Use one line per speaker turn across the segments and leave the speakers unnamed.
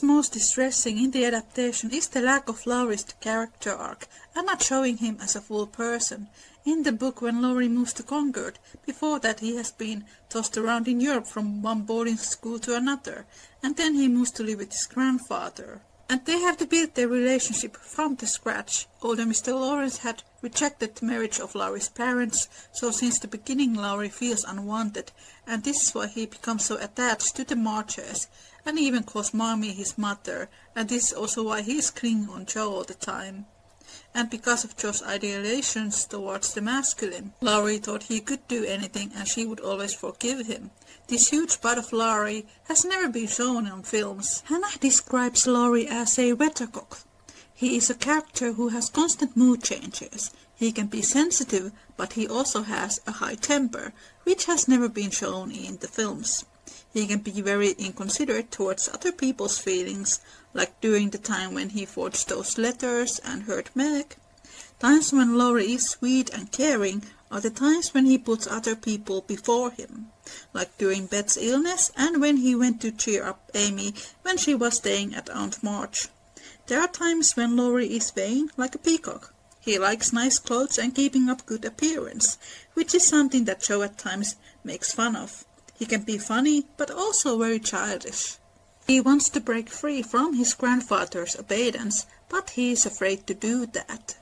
is most distressing in the adaptation is the lack of Laurie's character arc, and not showing him as a full person. In the book, when Laurie moves to Concord, before that he has been tossed around in Europe from one boarding school to another, and then he moves to live with his grandfather. And they have to build their relationship from the scratch. Older Mr. Lawrence had rejected the marriage of Laurie's parents, so since the beginning Laurie feels unwanted, and this is why he becomes so attached to the Marches, and even calls Mommy his mother, and this is also why he is clinging on Joe all the time. And because of Joe's idealizations towards the masculine, Laurie thought he could do anything and she would always forgive him. This huge part of Laurie has never been shown on films. Hannah describes Laurie as a weathercock. He is a character who has constant mood changes. He can be sensitive, but he also has a high temper, which has never been shown in the films. He can be very inconsiderate towards other people's feelings, like during the time when he forged those letters and hurt Meg. Times when Laurie is sweet and caring are the times when he puts other people before him, like during Beth's illness and when he went to cheer up Amy when she was staying at Aunt March. There are times when Laurie is vain, like a peacock. He likes nice clothes and keeping up good appearance, which is something that Joe at times makes fun of. He can be funny, but also very childish. He wants to break free from his grandfather's obedience, but he is afraid to do that.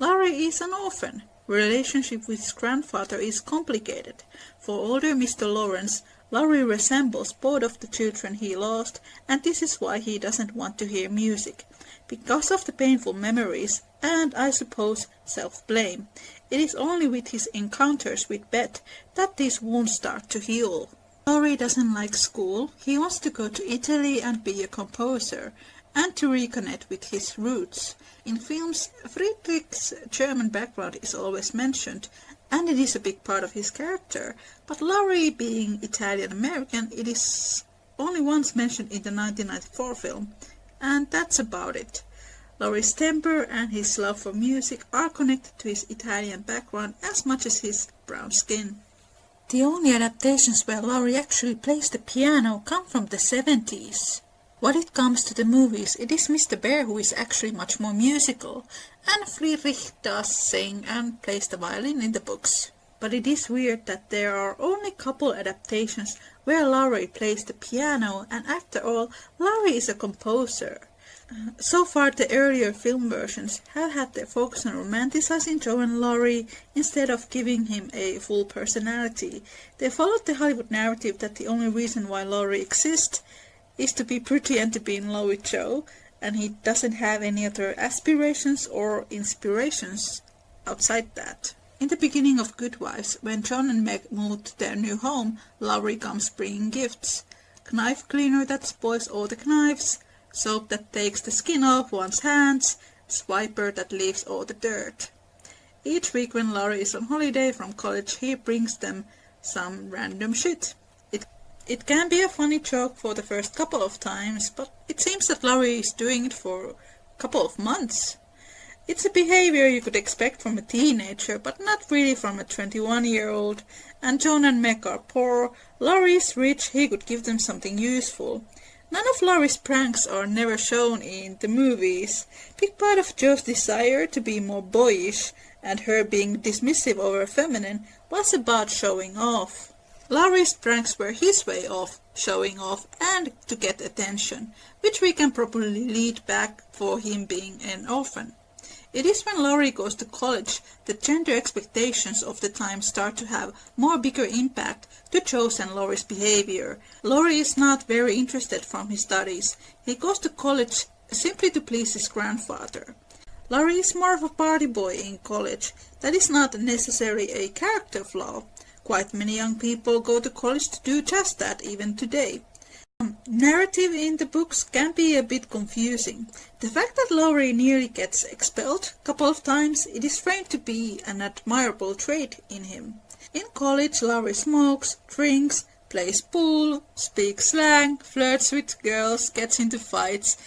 Laurie is an orphan. Relationship with his grandfather is complicated. For older Mr. Lawrence, Laurie resembles both of the children he lost, and this is why he doesn't want to hear music. Because of the painful memories, and I suppose self-blame. It is only with his encounters with Beth that these wounds start to heal. Laurie doesn't like school. He wants to go to Italy and be a composer, and to reconnect with his roots. In films, Friedrich's German background is always mentioned, and it is a big part of his character, but Laurie being Italian-American, it is only once mentioned in the 1994 film, and that's about it. Laurie's temper and his love for music are connected to his Italian background as much as his brown skin. The only adaptations where Laurie actually plays the piano come from the 70s. When it comes to the movies, it is Mr. Bear who is actually much more musical, and Friedrich does sing and plays the violin in the books. But it is weird that there are only couple adaptations where Laurie plays the piano, and after all, Laurie is a composer. So far, the earlier film versions have had their focus on romanticizing Joe and Laurie instead of giving him a full personality. They followed the Hollywood narrative that the only reason why Laurie exists is to be pretty and to be in love with Joe, and he doesn't have any other aspirations or inspirations outside that. In the beginning of Good Wives, when John and Meg move to their new home, Laurie comes bringing gifts. Knife cleaner that spoils all the knives, soap that takes the skin off one's hands, swiper that leaves all the dirt. Each week when Laurie is on holiday from college, he brings them some random shit. It can be a funny joke for the first couple of times, but it seems that Laurie is doing it for a couple of months. It's a behavior you could expect from a teenager, but not really from a 21-year-old. And John and Meg are poor, Laurie is rich, he could give them something useful. None of Laurie's pranks are never shown in the movies. Big part of Joe's desire to be more boyish, and her being dismissive over feminine, was about showing off. Laurie's pranks were his way of showing off and to get attention, which we can probably lead back for him being an orphan. It is when Laurie goes to college that gender expectations of the time start to have more bigger impact to Joe's and Laurie's behavior. Laurie is not very interested from his studies. He goes to college simply to please his grandfather. Laurie is more of a party boy in college. That is not necessarily a character flaw. Quite many young people go to college to do just that even today. Narrative in the books can be a bit confusing. The fact that Laurie nearly gets expelled a couple of times, it is framed to be an admirable trait in him. In college, Laurie smokes, drinks, plays pool, speaks slang, flirts with girls, gets into fights,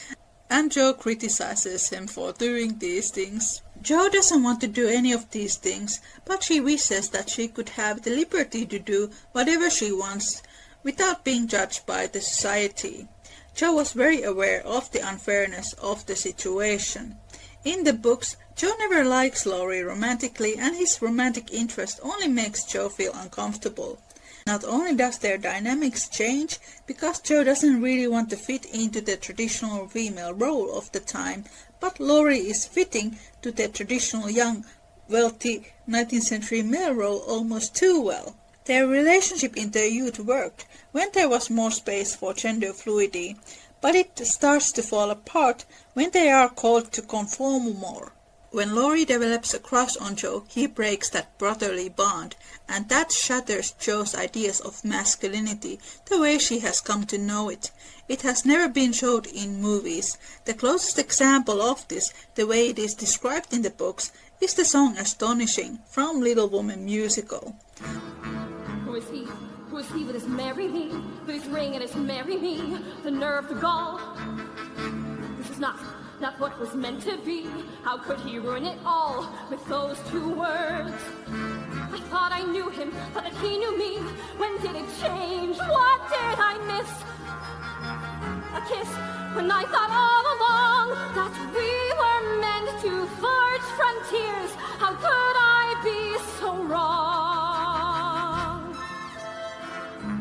and Joe criticizes him for doing these things. Joe doesn't want to do any of these things, but she wishes that she could have the liberty to do whatever she wants without being judged by the society. Jo was very aware of the unfairness of the situation. In the books, Jo never likes Laurie romantically, and his romantic interest only makes Jo feel uncomfortable. Not only does their dynamics change, because Jo doesn't really want to fit into the traditional female role of the time, but Laurie is fitting to the traditional young, wealthy 19th century male role almost too well. Their relationship in their youth worked when there was more space for gender fluidity, but it starts to fall apart when they are called to conform more. When Laurie develops a crush on Jo, he breaks that brotherly bond, and that shatters Jo's ideas of masculinity, the way she has come to know it. It has never been showed in movies. The closest example of this, the way it is described in the books, is the song Astonishing from Little Women musical.
Who is he? Who is he with his marry me? With his ring and his marry me? The nerve, the gall. This is not what was meant to be. How could he ruin it all with those two words? I thought I knew him, thought that he knew me. When did it change? What did I miss? A kiss, when I thought all along that we were meant to forge frontiers. How could I be so wrong?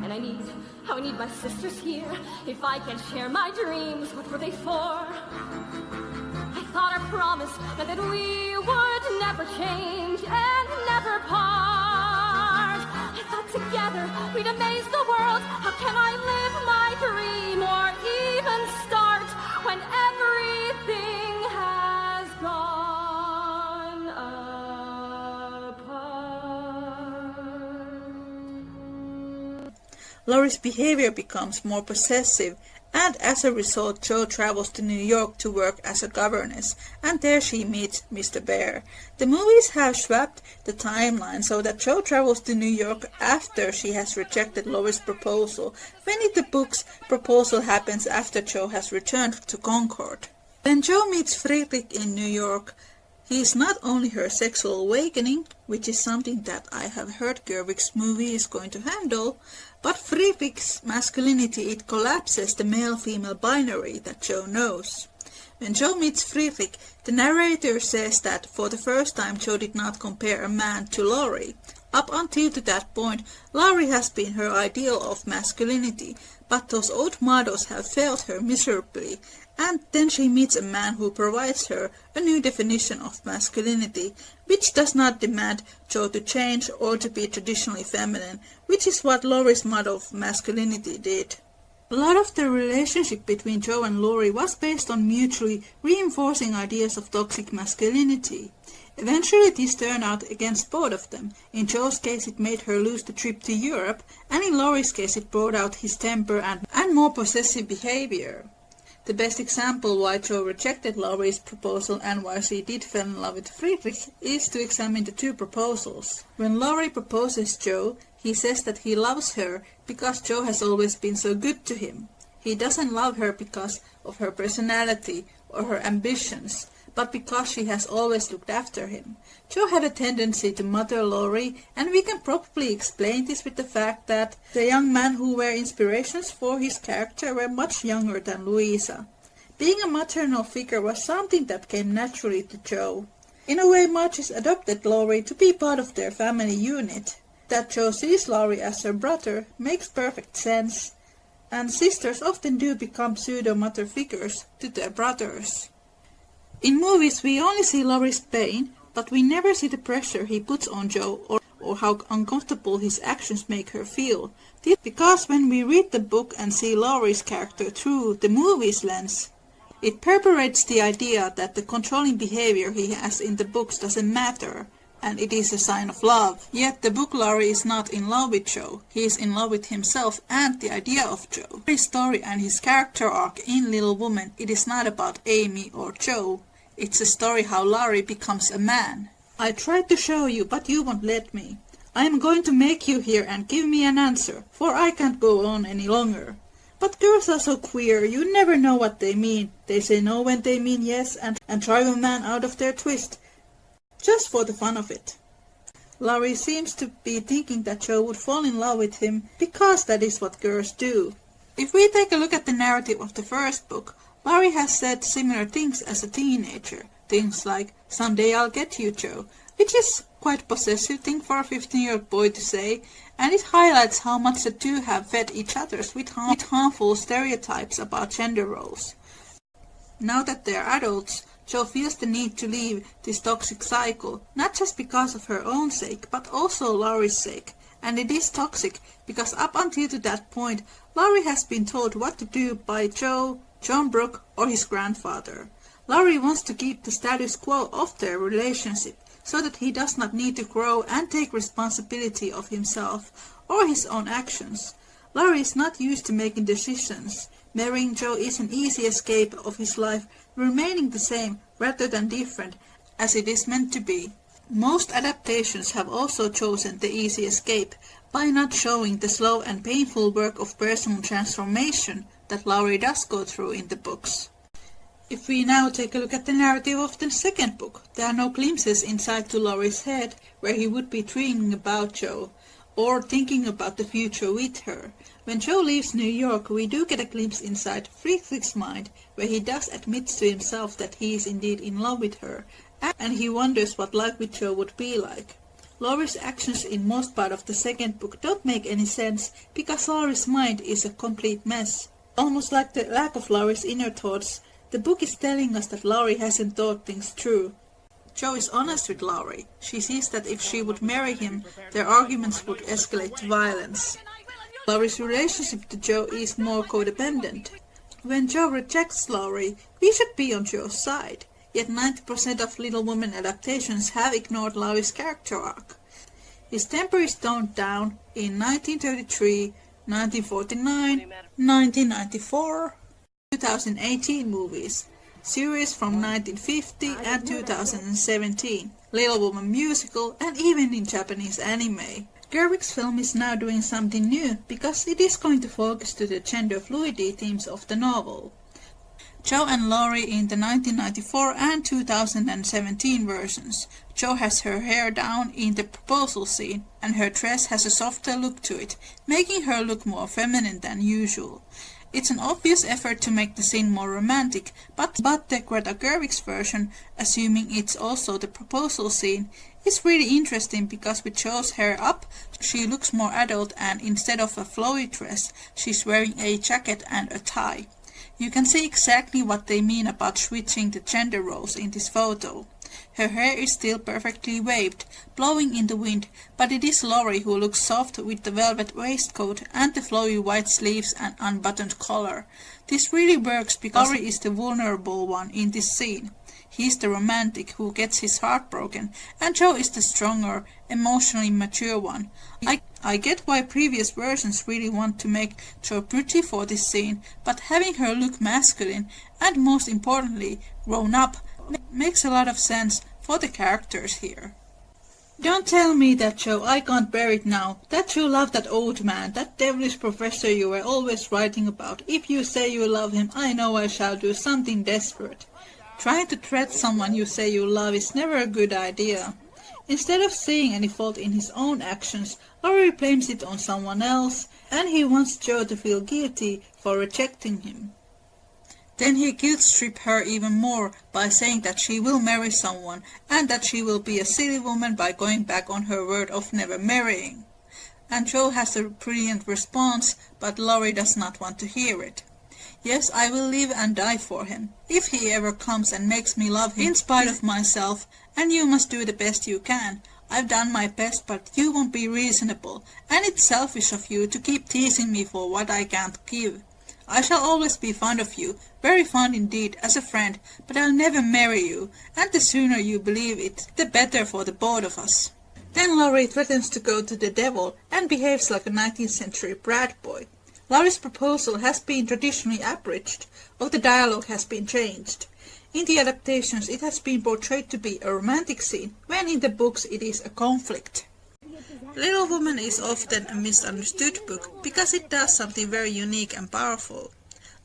And I need my sisters here. If I can share my dreams, what were they for? I thought our promise meant that we would never change and never part. I thought together we'd amaze the world. How can I live my dream or even start when everything has gone apart?
Laurie's behavior becomes more possessive, and as a result Jo travels to New York to work as a governess, and there she meets Mr. Bear. The movies have swapped the timeline so that Jo travels to New York after she has rejected Laurie's proposal, when in the books proposal happens after Jo has returned to Concord. When Jo meets Friedrich in New York, he is not only her sexual awakening, which is something that I have heard Gerwig's movie is going to handle, but Friedrich's masculinity, it collapses the male-female binary that Jo knows. When Jo meets Friedrich, the narrator says that for the first time Jo did not compare a man to Laurie. Up until to that point, Laurie has been her ideal of masculinity, but those old models have failed her miserably, and then she meets a man who provides her a new definition of masculinity, which does not demand Jo to change or to be traditionally feminine, which is what Laurie's model of masculinity did. A lot of the relationship between Jo and Laurie was based on mutually reinforcing ideas of toxic masculinity. Eventually this turned out against both of them. In Jo's case it made her lose the trip to Europe, and in Laurie's case it brought out his temper and more possessive behavior. The best example why Jo rejected Laurie's proposal and why she did fall in love with Friedrich is to examine the two proposals. When Laurie proposes Jo, he says that he loves her because Jo has always been so good to him. He doesn't love her because of her personality or her ambitions, but because she has always looked after him. Jo had a tendency to mother Laurie, and we can probably explain this with the fact that the young men who were inspirations for his character were much younger than Louisa. Being a maternal figure was something that came naturally to Jo. In a way, Marges adopted Laurie to be part of their family unit. That Jo sees Laurie as her brother makes perfect sense, and sisters often do become pseudo-mother figures to their brothers. In movies we only see Laurie's pain, but we never see the pressure he puts on Jo or how uncomfortable his actions make her feel. This because when we read the book and see Laurie's character through the movie's lens, it perpetuates the idea that the controlling behavior he has in the books doesn't matter, and it is a sign of love. Yet the book Laurie is not in love with Jo. He is in love with himself and the idea of Jo. His story and his character arc in Little Women, it is not about Amy or Jo. It's a story how Laurie becomes a man. I tried to show you, but you won't let me. I am going to make you hear and give me an answer, for I can't go on any longer. But girls are so queer, you never know what they mean. They say no when they mean yes and drive a man out of their twist, just for the fun of it. Laurie seems to be thinking that Jo would fall in love with him because that is what girls do. If we take a look at the narrative of the first book, Laurie has said similar things as a teenager. Things like, "Someday I'll get you, Joe," which is quite a possessive thing for a 15-year-old boy to say, and it highlights how much the two have fed each other with harmful stereotypes about gender roles. Now that they're adults, Jo feels the need to leave this toxic cycle, not just because of her own sake, but also Laurie's sake. And it is toxic, because up until to that point, Laurie has been told what to do by Jo, John Brooke, or his grandfather. Laurie wants to keep the status quo of their relationship, so that he does not need to grow and take responsibility of himself or his own actions. Laurie is not used to making decisions. Marrying Jo is an easy escape of his life, remaining the same rather than different, as it is meant to be. Most adaptations have also chosen the easy escape by not showing the slow and painful work of personal transformation that Laurie does go through in the books. If we now take a look at the narrative of the second book, there are no glimpses inside to Laurie's head where he would be dreaming about Jo or thinking about the future with her. When Jo leaves New York, we do get a glimpse inside Friedrich's mind, where he does admit to himself that he is indeed in love with her, and he wonders what life with Jo would be like. Laurie's actions in most part of the second book don't make any sense, because Laurie's mind is a complete mess. Almost like the lack of Laurie's inner thoughts, the book is telling us that Laurie hasn't thought things through. Jo is honest with Laurie. She sees that if she would marry him, their arguments would escalate to violence. Laurie's relationship to Jo is more codependent. When Jo rejects Laurie, we should be on Jo's side. Yet 90% of Little Women adaptations have ignored Laurie's character arc. His temper is toned down in 1933, 1949, 1994, 2018 movies, series from 1950 and 2017, Little Woman musical, and even in Japanese anime. Gerwig's film is now doing something new because it is going to focus to the gender fluidity themes of the novel. Jo and Laurie in the 1994 and 2017 versions. Jo has her hair down in the proposal scene, and her dress has a softer look to it, making her look more feminine than usual. It's an obvious effort to make the scene more romantic, but the Greta Gerwig's version, assuming it's also the proposal scene, is really interesting because with Jo's hair up, she looks more adult, and instead of a flowy dress, she's wearing a jacket and a tie. You can see exactly what they mean about switching the gender roles in this photo. Her hair is still perfectly waved, blowing in the wind, but it is Laurie who looks soft with the velvet waistcoat and the flowy white sleeves and unbuttoned collar. This really works because Laurie is the vulnerable one in this scene. He's the romantic who gets his heart broken, and Jo is the stronger, emotionally mature one. I get why previous versions really want to make Jo pretty for this scene, but having her look masculine, and most importantly, grown up, makes a lot of sense for the characters here. Don't tell me that, Jo, I can't bear it now, that you love that old man, that devilish professor you were always writing about. If you say you love him, I know I shall do something desperate. Trying to threat someone you say you love is never a good idea. Instead of seeing any fault in his own actions, Laurie blames it on someone else, and he wants Jo to feel guilty for rejecting him. Then he guilt-trip her even more by saying that she will marry someone, and that she will be a silly woman by going back on her word of never marrying. And Jo has a brilliant response, but Laurie does not want to hear it. Yes, I will live and die for him, if he ever comes and makes me love him in spite of myself, and you must do the best you can. I've done my best, but you won't be reasonable, and it's selfish of you to keep teasing me for what I can't give. I shall always be fond of you, very fond indeed, as a friend, but I'll never marry you, and the sooner you believe it, the better for the both of us. Then Laurie threatens to go to the devil, and behaves like a 19th century brat boy. Laurie's proposal has been traditionally abridged, or the dialogue has been changed. In the adaptations it has been portrayed to be a romantic scene, when in the books it is a conflict. Little Woman is often a misunderstood book because it does something very unique and powerful.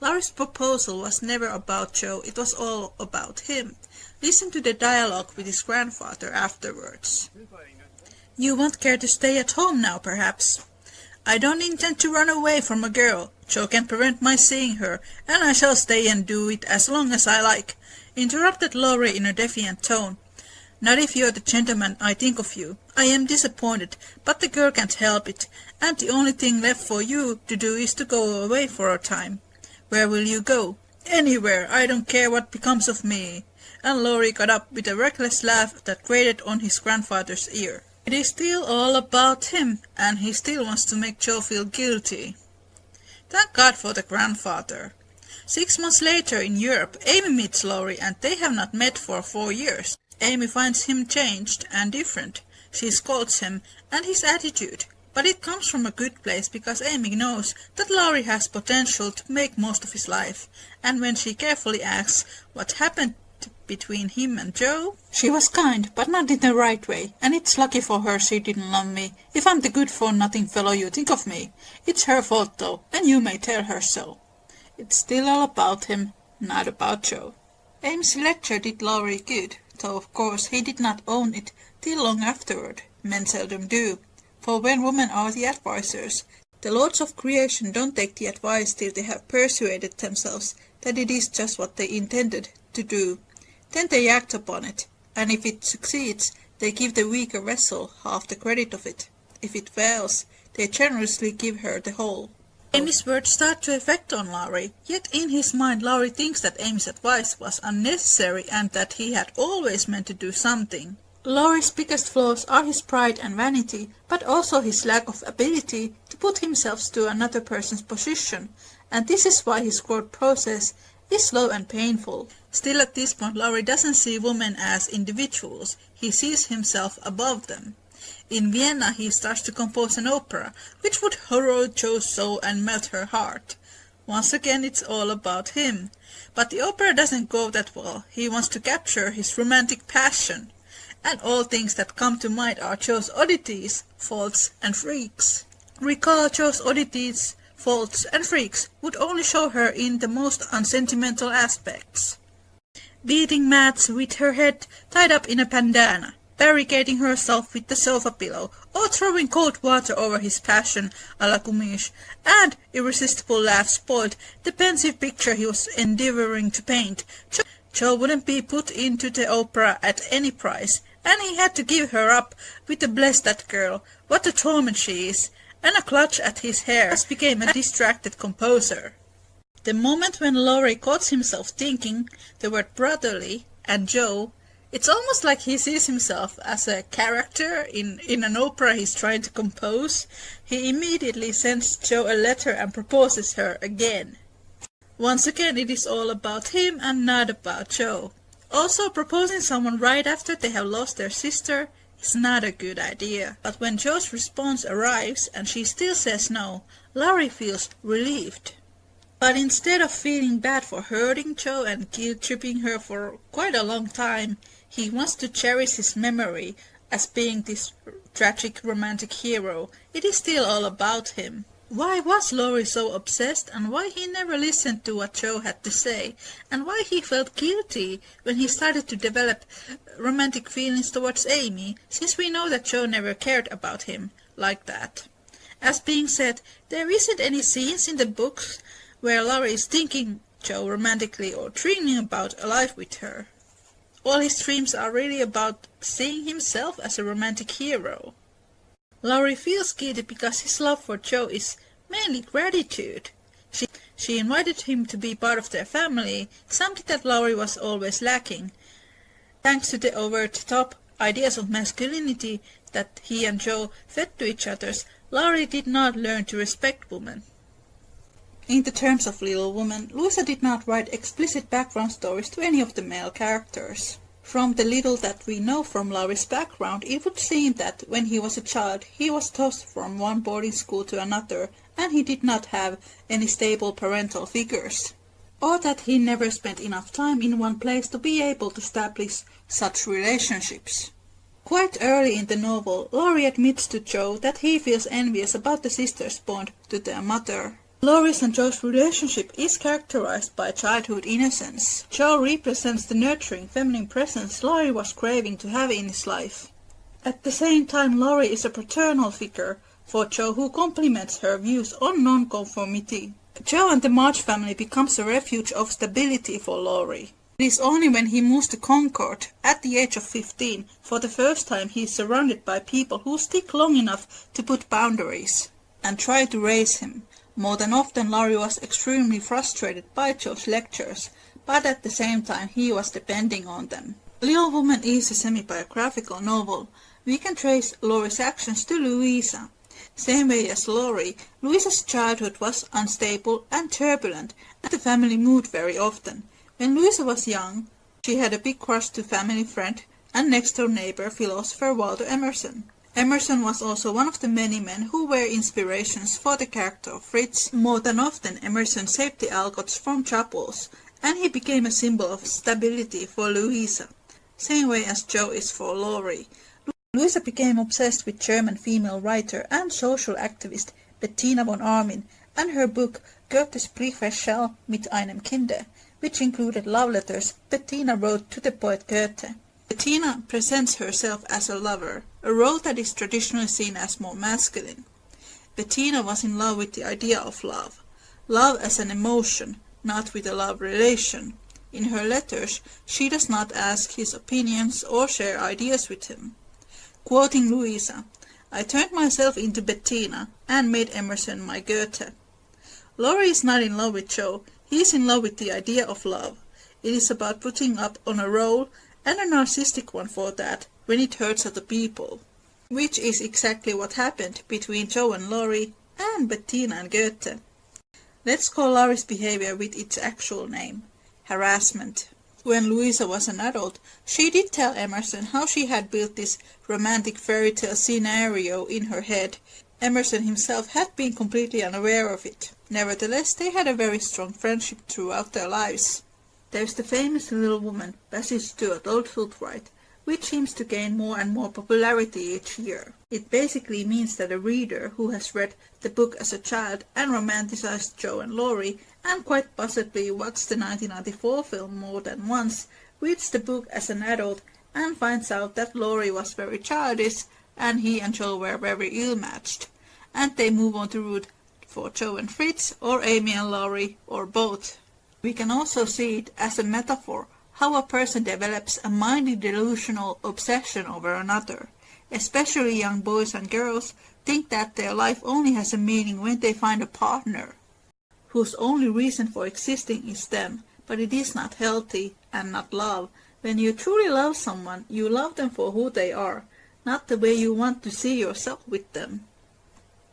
Laurie's proposal was never about Jo, it was all about him. Listen to the dialogue with his grandfather afterwards. You won't care to stay at home now, perhaps? I don't intend to run away from a girl. Joe can't prevent my seeing her, and I shall stay and do it as long as I like, interrupted Lorry in a defiant tone. Not if you're the gentleman I think of you. I am disappointed, but the girl can't help it, and the only thing left for you to do is to go away for a time. Where will you go? Anywhere, I don't care what becomes of me. And Lorry got up with a reckless laugh that grated on his grandfather's ear. It is still all about him, and he still wants to make Joe feel guilty. Thank God for the grandfather. 6 months later in Europe, Amy meets Lorry, and they have not met for 4 years. Amy finds him changed and different. She scolds him and his attitude, but it comes from a good place because Amy knows that Lorry has potential to make most of his life, and when she carefully asks what happened between him and Joe, she was kind, but not in the right way, and it's lucky for her she didn't love me, if I'm the good-for-nothing fellow you think of me. It's her fault though, and you may tell her so. It's still all about him, not about Joe. Amy's lecture did Lorry good, though of course he did not own it till long afterward. Men seldom do, for when women are the advisers, the lords of creation don't take the advice till they have persuaded themselves that it is just what they intended to do. Then they act upon it, and if it succeeds, they give the weaker vessel half the credit of it. If it fails, they generously give her the whole. Amy's words start to affect on Lorry, yet in his mind Lorry thinks that Amy's advice was unnecessary and that he had always meant to do something. Lorry's biggest flaws are his pride and vanity, but also his lack of ability to put himself to another person's position, and this is why his growth process is slow and painful. Still at this point Lorry doesn't see women as individuals, he sees himself above them. In Vienna he starts to compose an opera, which would harrow Joe's soul and melt her heart. Once again it's all about him. But the opera doesn't go that well, he wants to capture his romantic passion. And all things that come to mind are Joe's oddities, faults and freaks. Recall Joe's oddities, faults and freaks would only show her in the most unsentimental aspects. Beating Mads with her head tied up in a bandana, barricading herself with the sofa pillow, or throwing cold water over his passion a la Gumish, and irresistible laugh spoiled the pensive picture he was endeavouring to paint. Joe wouldn't be put into the opera at any price, and he had to give her up with a bless that girl, what a torment she is, and a clutch at his hair as became a distracted composer. The moment when Lorry caught himself thinking the word brotherly and Joe, it's almost like he sees himself as a character in an opera he's trying to compose. He immediately sends Joe a letter and proposes her again. Once again it is all about him and not about Joe. Also, proposing someone right after they have lost their sister is not a good idea. But when Joe's response arrives and she still says no, Lorry feels relieved. But instead of feeling bad for hurting Joe and guilt-tripping her for quite a long time, he wants to cherish his memory as being this tragic romantic hero. It is still all about him. Why was Lorry so obsessed, and why he never listened to what Joe had to say, and why he felt guilty when he started to develop romantic feelings towards Amy, since we know that Joe never cared about him like that. As being said, there isn't any scenes in the books where Lorry is thinking Joe romantically or dreaming about a life with her. All his dreams are really about seeing himself as a romantic hero. Lorry feels guilty because his love for Joe is mainly gratitude. She invited him to be part of their family, something that Lorry was always lacking. Thanks to the over-the-top ideas of masculinity that he and Joe fed to each other, Lorry did not learn to respect women. In the terms of Little Woman, Louisa did not write explicit background stories to any of the male characters. From the little that we know from Lorry's background, it would seem that when he was a child, he was tossed from one boarding school to another, and he did not have any stable parental figures. Or that he never spent enough time in one place to be able to establish such relationships. Quite early in the novel, Lorry admits to Joe that he feels envious about the sisters' bond to their mother. Lorry's and Joe's relationship is characterized by childhood innocence. Joe represents the nurturing feminine presence Lorry was craving to have in his life. At the same time, Lorry is a paternal figure for Joe who complements her views on nonconformity. Joe and the March family becomes a refuge of stability for Laurie. It is only when he moves to Concord, at the age of 15, for the first time he is surrounded by people who stick long enough to put boundaries and try to raise him. More than often Laurie was extremely frustrated by Joe's lectures, but at the same time he was depending on them. Little Woman is a semi-biographical novel. We can trace Laurie's actions to Louisa. Same way as Laurie, Louisa's childhood was unstable and turbulent, and the family moved very often. When Louisa was young, she had a big crush to family friend and next-door neighbor philosopher Walter Emerson. Emerson was also one of the many men who were inspirations for the character of Fritz. More than often, Emerson saved the Alcotts from troubles, and he became a symbol of stability for Louisa, same way as Joe is for Laurie. Louisa became obsessed with German female writer and social activist Bettina von Arnim and her book Goethes Briefwechsel mit einem Kinde, which included love letters Bettina wrote to the poet Goethe. Bettina presents herself as a lover, a role that is traditionally seen as more masculine. Bettina was in love with the idea of love as an emotion, not with a love relation. In her letters, she does not ask his opinions or share ideas with him. Quoting Louisa, "I turned myself into Bettina and made Emerson my Goethe." Laurie is not in love with Joe, he is in love with the idea of love. It is about putting up on a role, and a narcissistic one for that, when it hurts other people. Which is exactly what happened between Joe and Laurie, and Bettina and Goethe. Let's call Laurie's behavior with its actual name: harassment. When Louisa was an adult, she did tell Emerson how she had built this romantic fairy tale scenario in her head. Emerson himself had been completely unaware of it. Nevertheless, they had a very strong friendship throughout their lives. There's the famous Little Woman, passage to adulthood right, which seems to gain more and more popularity each year. It basically means that a reader who has read the book as a child and romanticized Joe and Laurie, and quite possibly watched the 1994 film more than once, reads the book as an adult and finds out that Laurie was very childish and he and Joe were very ill-matched, and they move on to root for Joe and Fritz, or Amy and Laurie, or both. We can also see it as a metaphor how a person develops a mindy delusional obsession over another. Especially young boys and girls think that their life only has a meaning when they find a partner whose only reason for existing is them, but it is not healthy and not love. When you truly love someone, you love them for who they are, not the way you want to see yourself with them.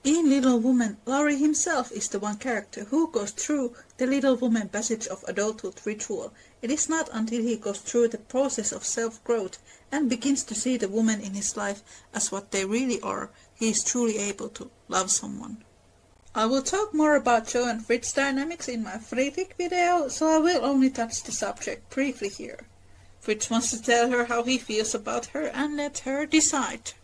In Little Woman, Laurie himself is the one character who goes through the Little Woman passage of adulthood ritual. It is not until he goes through the process of self-growth and begins to see the women in his life as what they really are, he is truly able to love someone. I will talk more about Joe and Fritz dynamics in my Friedrich video, so I will only touch the subject briefly here. Fritz wants to tell her how he feels about her and let her decide.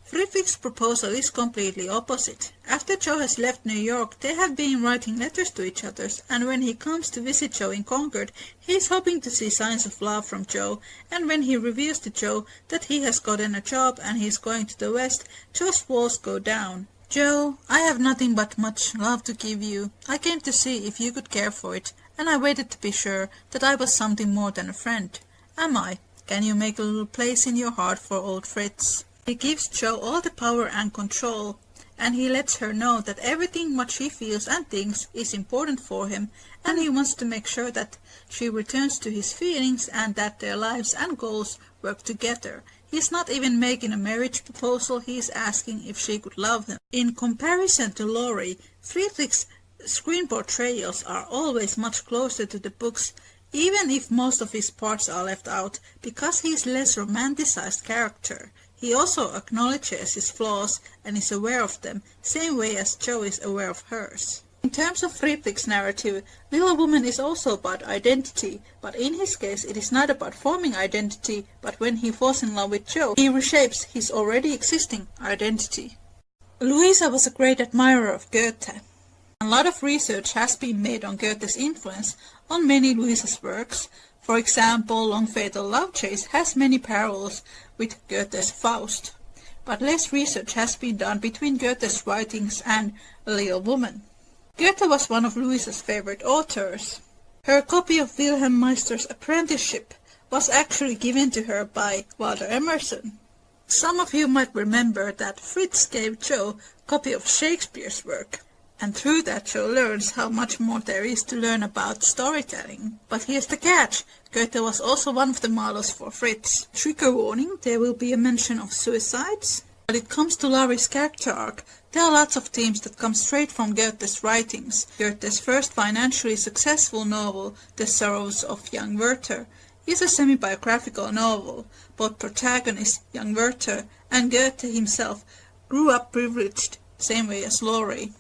Friedrich's proposal is completely opposite. After Joe has left New York, they have been writing letters to each other, and when he comes to visit Joe in Concord, he is hoping to see signs of love from Joe, and when he reveals to Joe that he has gotten a job and he is going to the West, Joe's walls go down. "Joe, I have nothing but much love to give you. I came to see if you could care for it, and I waited to be sure that I was something more than a friend. Am I? Can you make a little place in your heart for old Fritz?" He gives Joe all the power and control, and he lets her know that everything what she feels and thinks is important for him, and he wants to make sure that she returns to his feelings and that their lives and goals work together. He's not even making a marriage proposal, he's asking if she could love him. In comparison to Laurie, Friedrich's screen portrayals are always much closer to the books, even if most of his parts are left out, because he's less romanticized character. He also acknowledges his flaws and is aware of them, same way as Joe is aware of hers. In terms of Friedrich's narrative, Little Woman is also about identity, but in his case it is not about forming identity, but when he falls in love with Joe, he reshapes his already existing identity. Louisa was a great admirer of Goethe. A lot of research has been made on Goethe's influence on many Louisa's works. For example, Long Fatal Love Chase has many parallels with Goethe's Faust, but less research has been done between Goethe's writings and A Little Woman. Goethe was one of Louisa's favorite authors. Her copy of Wilhelm Meister's Apprenticeship was actually given to her by Walter Emerson. Some of you might remember that Fritz gave Jo a copy of Shakespeare's work, and through that Jo learns how much more there is to learn about storytelling. But here's the catch: Goethe was also one of the models for Fritz. Trigger warning, there will be a mention of suicides. When it comes to Laurie's character arc, there are lots of themes that come straight from Goethe's writings. Goethe's first financially successful novel, The Sorrows of Young Werther, is a semi-biographical novel. Both protagonists, young Werther and Goethe himself, grew up privileged, same way as Laurie.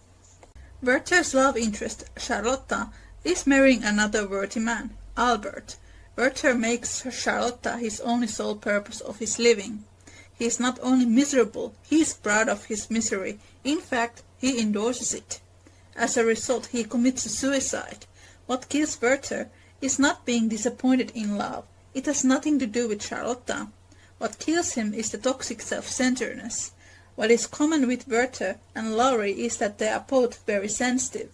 Werther's love interest, Charlotta, is marrying another worthy man, Albert. Werther makes Charlotta his only sole purpose of his living. He is not only miserable, he is proud of his misery. In fact, he endorses it. As a result, he commits suicide. What kills Werther is not being disappointed in love. It has nothing to do with Charlotta. What kills him is the toxic self-centeredness. What is common with Werther and Laurie is that they are both very sensitive.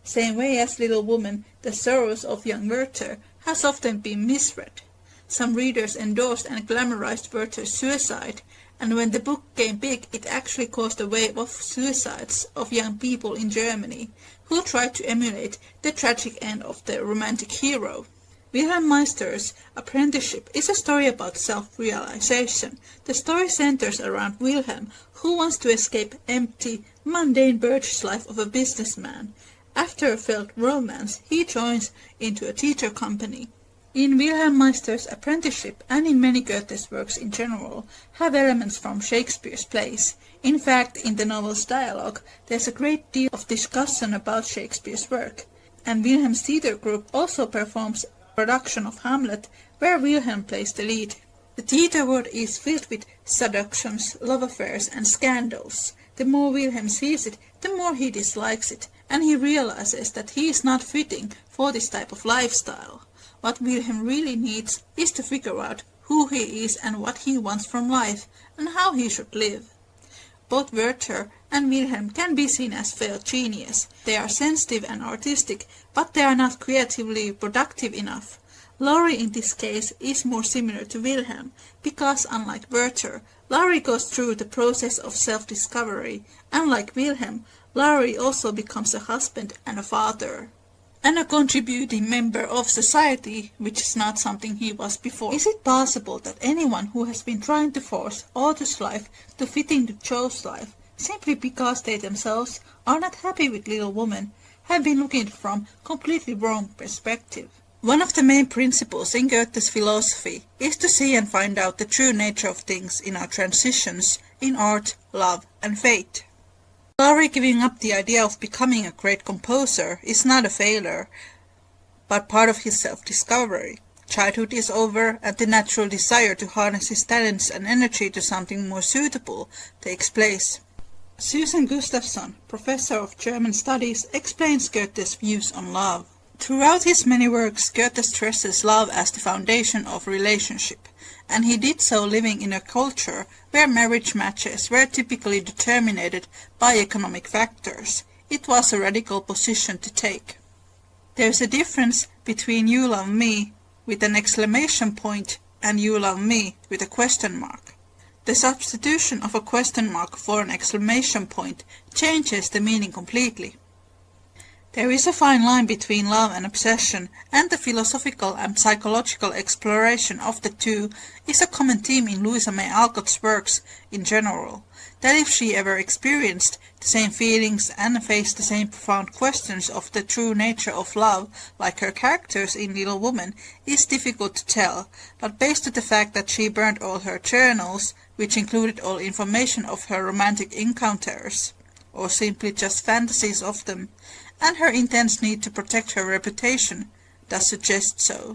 Same way as Little Woman, The Sorrows of Young Werther has often been misread. Some readers endorsed and glamorized Werther's suicide, and when the book came big, it actually caused a wave of suicides of young people in Germany, who tried to emulate the tragic end of the romantic hero. Wilhelm Meister's Apprenticeship is a story about self-realization. The story centers around Wilhelm, who wants to escape empty, mundane Birch's life of a businessman. After a failed romance, he joins into a theater company. In Wilhelm Meister's Apprenticeship, and in many Goethe's works in general, have elements from Shakespeare's plays. In fact, in the novel's dialogue, there's a great deal of discussion about Shakespeare's work. And Wilhelm's theater group also performs a production of Hamlet, where Wilhelm plays the lead. The theater world is filled with seductions, love affairs, and scandals. The more Wilhelm sees it, the more he dislikes it, and he realizes that he is not fitting for this type of lifestyle. What Wilhelm really needs is to figure out who he is and what he wants from life, and how he should live. Both Werther and Wilhelm can be seen as failed genius. They are sensitive and artistic, but they are not creatively productive enough. Laurie in this case is more similar to Wilhelm, because unlike Werther, Laurie goes through the process of self-discovery, and like Wilhelm, Laurie also becomes a husband and a father, and a contributing member of society, which is not something he was before. Is it possible that anyone who has been trying to force Otto's life to fit into Jo's life, simply because they themselves are not happy with Little Woman, have been looking from completely wrong perspective? One of the main principles in Goethe's philosophy is to see and find out the true nature of things in our transitions, in art, love, and fate. Laurie giving up the idea of becoming a great composer is not a failure, but part of his self-discovery. Childhood is over, and the natural desire to harness his talents and energy to something more suitable takes place. Susan Gustafsson, professor of German studies, explains Goethe's views on love. Throughout his many works, Goethe stresses love as the foundation of relationship, and he did so living in a culture where marriage matches were typically determined by economic factors. It was a radical position to take. There is a difference between "you love me" with an exclamation point and "you love me" with a question mark. The substitution of a question mark for an exclamation point changes the meaning completely. There is a fine line between love and obsession, and the philosophical and psychological exploration of the two is a common theme in Louisa May Alcott's works in general. That if she ever experienced the same feelings and faced the same profound questions of the true nature of love, like her characters in Little Woman, is difficult to tell, but based on the fact that she burned all her journals, which included all information of her romantic encounters, or simply just fantasies of them, and her intense need to protect her reputation, does suggest so.